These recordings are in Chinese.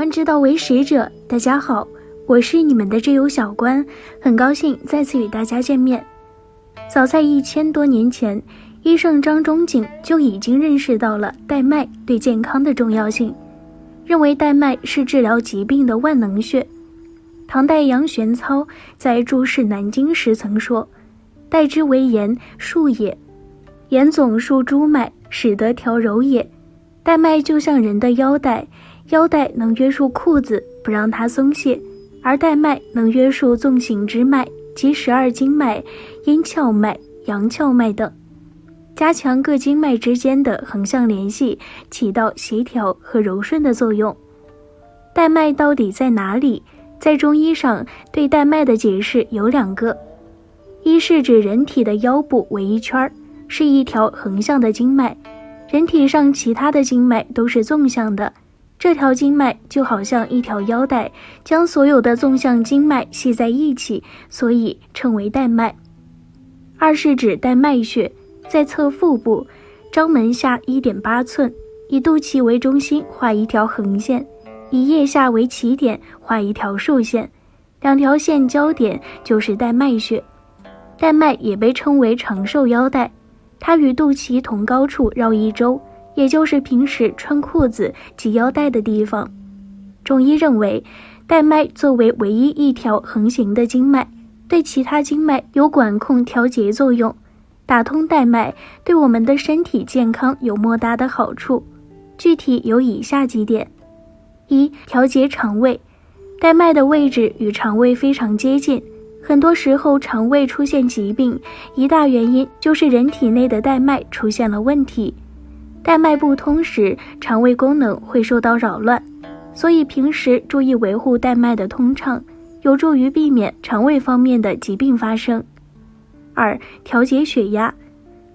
观之道为实者，大家好，我是你们的挚友小关，很高兴再次与大家见面。早在1000多年前，医圣张仲景就已经认识到了带脉对健康的重要性，认为带脉是治疗疾病的万能穴。唐代杨玄操在注释南京时曾说：带之为言，数也，言总数诸脉，使得调柔也。带脉就像人的腰带，腰带能约束裤子，不让它松懈，而带脉能约束纵行之脉及12经脉、阴窍脉、阳窍脉等，加强各经脉之间的横向联系，起到协调和柔顺的作用。带脉到底在哪里？在中医上对带脉的解释有2个，一是指人体的腰部为一圈，是一条横向的经脉，人体上其他的经脉都是纵向的，这条经脉就好像一条腰带，将所有的纵向经脉系在一起，所以称为带脉。二是指带脉穴在侧腹部，肛门下 1.8 寸，以肚脐为中心画一条横线，以腋下为起点画一条竖线，2条线交点就是带脉穴。带脉也被称为长寿腰带，它与肚脐同高处绕一周，也就是平时穿裤子系腰带的地方。中医认为，带脉作为唯一一条横行的经脉，对其他经脉有管控调节作用。打通带脉对我们的身体健康有莫大的好处，具体有以下几点。1. 调节肠胃，带脉的位置与肠胃非常接近，很多时候肠胃出现疾病，一大原因就是人体内的带脉出现了问题。带脉不通时，肠胃功能会受到扰乱，所以平时注意维护带脉的通畅，有助于避免肠胃方面的疾病发生。2. 调节血压，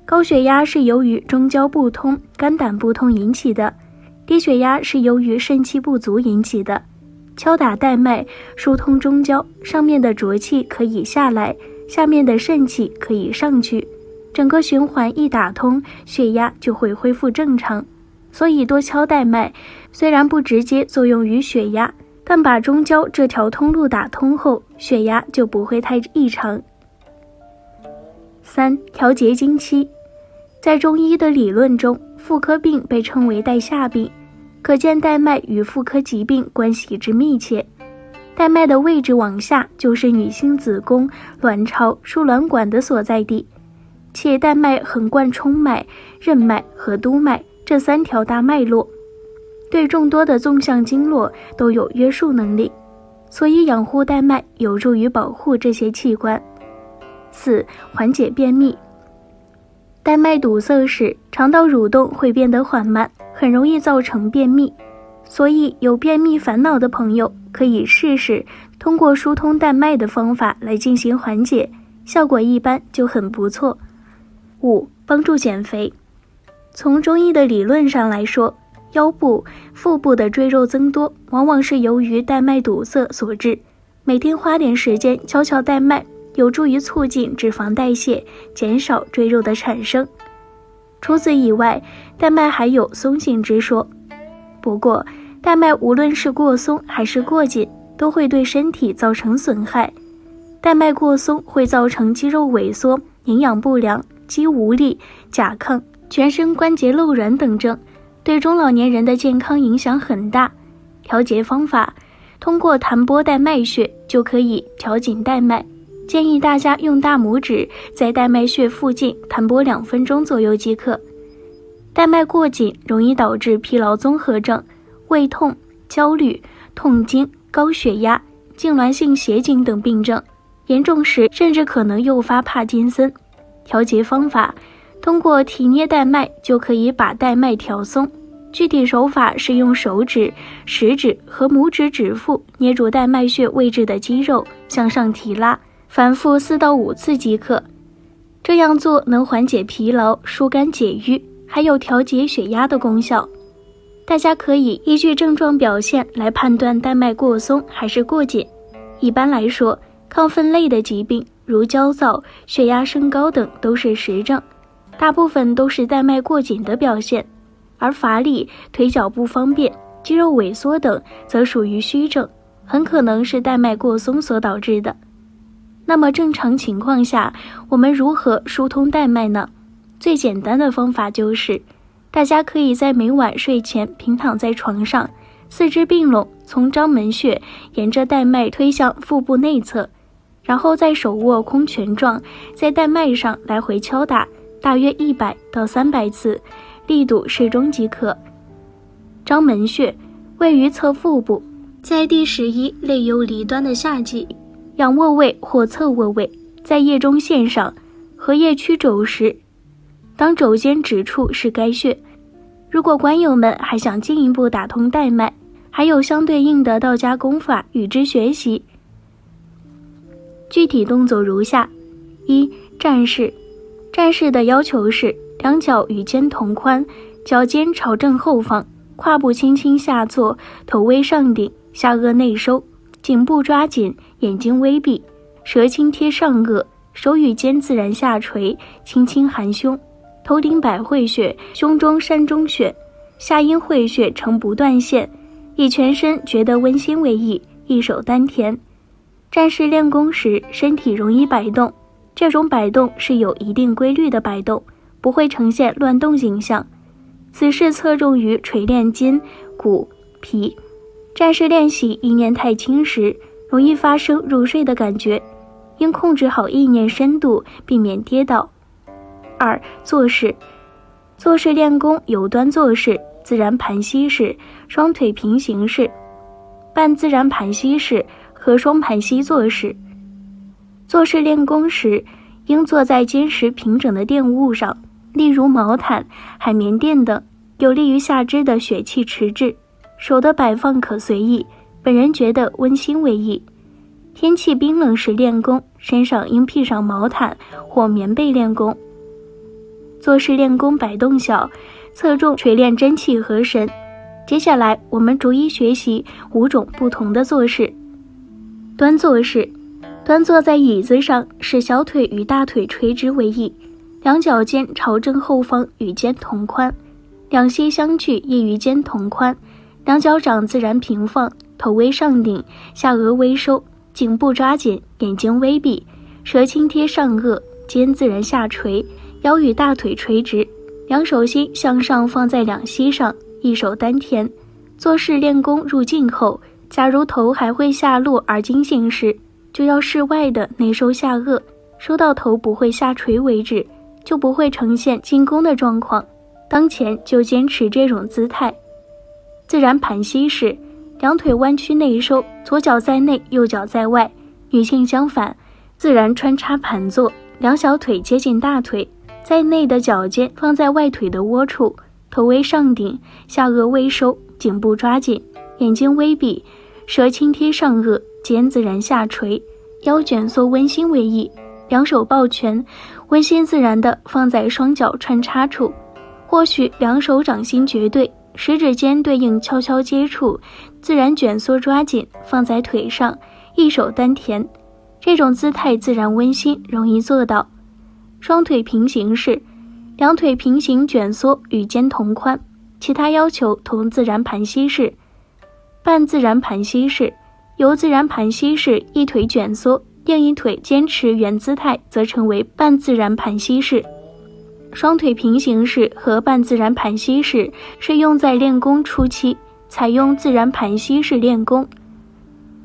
高血压是由于中焦不通、肝胆不通引起的，低血压是由于肾气不足引起的。敲打带脉，疏通中焦，上面的浊气可以下来，下面的肾气可以上去，整个循环一打通，血压就会恢复正常。所以多敲带脉，虽然不直接作用于血压，但把中焦这条通路打通后，血压就不会太异常。3. 调节经期，在中医的理论中，妇科病被称为带下病，可见带脉与妇科疾病关系之密切。带脉的位置往下就是女性子宫、卵巢、输卵管的所在地，且带脉横贯冲脉、任脉和督脉这3条大脉络，对众多的纵向经络都有约束能力，所以养护带脉有助于保护这些器官。4. 缓解便秘，带脉堵塞时，肠道蠕动会变得缓慢，很容易造成便秘，所以有便秘烦恼的朋友可以试试通过疏通带脉的方法来进行缓解，效果一般就很不错。5. 帮助减肥，从中医的理论上来说，腰部、腹部的赘肉增多往往是由于带脉堵塞所致，每天花点时间敲敲带脉，有助于促进脂肪代谢，减少赘肉的产生。除此以外，带脉还有松紧之说。不过，带脉无论是过松还是过紧，都会对身体造成损害。带脉过松会造成肌肉萎缩、营养不良、肌无力、甲亢、全身关节漏软等症，对中老年人的健康影响很大。调节方法，通过弹拨带脉穴就可以调紧带脉。建议大家用大拇指在带脉穴附近弹拨2分钟左右即可。带脉过紧容易导致疲劳综合症、胃痛、焦虑、痛经、高血压、痉挛性斜颈等病症，严重时甚至可能诱发帕金森。调节方法，通过提捏带脉就可以把带脉调松。具体手法是用手指、食指和拇指指腹捏住带脉穴位置的肌肉，向上提拉，反复4到5次即可。这样做能缓解疲劳、疏肝解郁，还有调节血压的功效。大家可以依据症状表现来判断带脉过松还是过紧。一般来说，亢奋类的疾病如焦躁、血压升高等都是实症，大部分都是带脉过紧的表现。而乏力、腿脚不方便、肌肉萎缩等则属于虚症，很可能是带脉过松所导致的。那么正常情况下，我们如何疏通带脉呢？最简单的方法就是，大家可以在每晚睡前平躺在床上，四肢并拢，从章门穴沿着带脉推向腹部内侧，然后再手握空拳状，在带脉上来回敲打，大约100到300次，力度适中即可。章门穴位于侧腹部，在第11肋幽离端的下际，仰卧位或侧卧位，在腋中线上，合腋屈肘时，当肘尖指处是该穴。如果观友们还想进一步打通带脉，还有相对应的道家功法与之学习。具体动作如下：一、站式。站式的要求是两脚与肩同宽，脚尖朝正后方，胯部轻轻下坐，头微上顶，下颚内收，颈部抓紧，眼睛微闭，舌轻贴上颚，手与肩自然下垂，轻轻含胸，头顶百会穴、胸中山中穴、下阴会穴呈不断线，以全身觉得温馨为意，一手丹田。站式练功时，身体容易摆动，这种摆动是有一定规律的摆动，不会呈现乱动景象。此式侧重于锤炼筋、骨、脾。站式练习意念太轻时，容易发生入睡的感觉，应控制好意念深度，避免跌倒。二、坐式。坐式练功有端坐式、自然盘膝式、双腿平行式、半自然盘膝式和双盘膝坐式。坐式练功时，应坐在坚实平整的垫物上，例如毛毯、海绵垫等，有利于下肢的血气迟滞。手的摆放可随意，本人觉得温馨为意。天气冰冷时练功，身上应披上毛毯或棉被练功。坐式练功摆动小，侧重锤炼真气和神。接下来我们逐一学习5种不同的坐式。端坐式。端坐在椅子上，使小腿与大腿垂直为意，两脚尖朝正后方，与肩同宽，两膝相距亦与肩同宽，两脚掌自然平放，头微上顶，下颚微收，颈部抓紧，眼睛微闭，舌轻贴上颚，肩自然下垂，腰与大腿垂直，两手心向上放在两膝上，一手丹田。坐式练功入静后，假如头还会下落而惊醒时，就要室外的内收下颚，收到头不会下垂为止，就不会呈现进攻的状况。当前就坚持这种姿态。自然盘膝式，两腿弯曲内收，左脚在内，右脚在外。女性相反，自然穿插盘坐，两小腿接近大腿，在内的脚尖放在外腿的窝处，头微上顶，下颚微收，颈部抓紧，眼睛微闭，舌轻贴上颚，肩自然下垂，腰卷缩温馨为意，两手抱拳，温馨自然地放在双脚穿插处，或许两手掌心绝对，食指尖对应悄悄接触，自然卷缩抓紧，放在腿上，一手丹田。这种姿态自然温馨，容易做到。双腿平行式，两腿平行卷缩，与肩同宽，其他要求同自然盘膝式。半自然盘膝式，由自然盘膝式一腿卷缩，另一腿坚持原姿态，则称为半自然盘膝式。双腿平行式和半自然盘膝式是用在练功初期，采用自然盘膝式练功。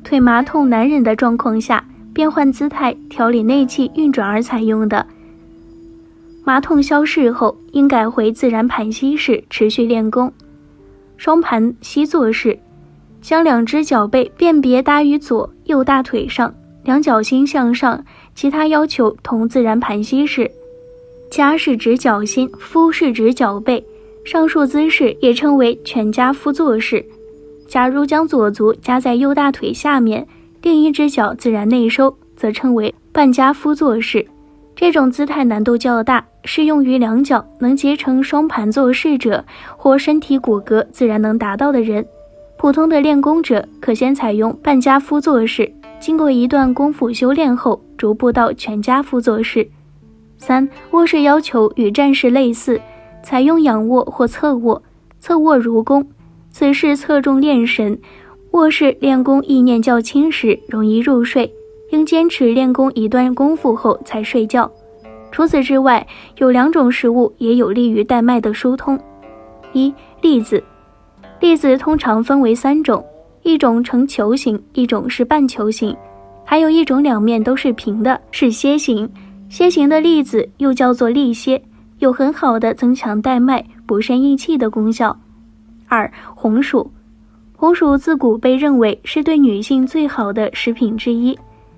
腿麻痛难忍的状况下，变换姿态调理内气运转而采用的。麻痛消逝后，应改回自然盘膝式持续练功。双盘膝坐式，将两只脚背辨别搭于左右大腿上，两脚心向上，其他要求同自然盘膝式。夹是指脚心，夫是指脚背，上述姿势也称为全夹夫坐式。假如将左足夹在右大腿下面，另一只脚自然内收，则称为半夹夫坐式。这种姿态难度较大，适用于两脚能结成双盘坐式者，或身体骨骼自然能达到的人。普通的练功者可先采用半夹夫坐式，经过一段功夫修炼后，逐步到全夹夫坐式。3. 卧式要求与站式类似，采用仰卧或侧卧，侧卧如弓，此事侧重炼神，卧室练功意念较轻时容易入睡，应坚持练功一段功夫后才睡觉。除此之外，有2种食物也有利于带脉的疏通。一、栗子。栗子通常分为3种，一种呈球形，一种是半球形，还有一种两面都是平的，是楔形。楔形的栗子又叫做栗楔，有很好的增强带脉、补肾益气的功效。2、红薯。红薯自古被认为是对女性最好的食品之一，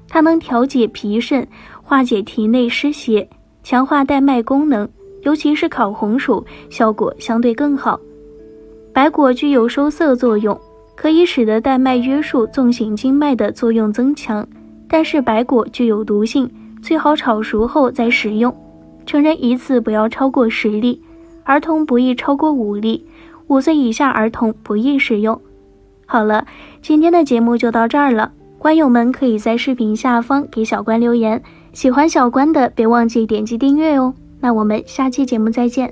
它能调节脾肾，化解体内湿邪，强化带脉功能，尤其是烤红薯，效果相对更好。白果具有收涩作用，可以使得带脉约束纵行经脉的作用增强，但是白果具有毒性，最好炒熟后再食用。成人一次不要超过10粒，儿童不宜超过5粒，5岁以下儿童不宜食用。好了，今天的节目就到这儿了，观友们可以在视频下方给小关留言，喜欢小关的别忘记点击订阅哦。那我们下期节目再见。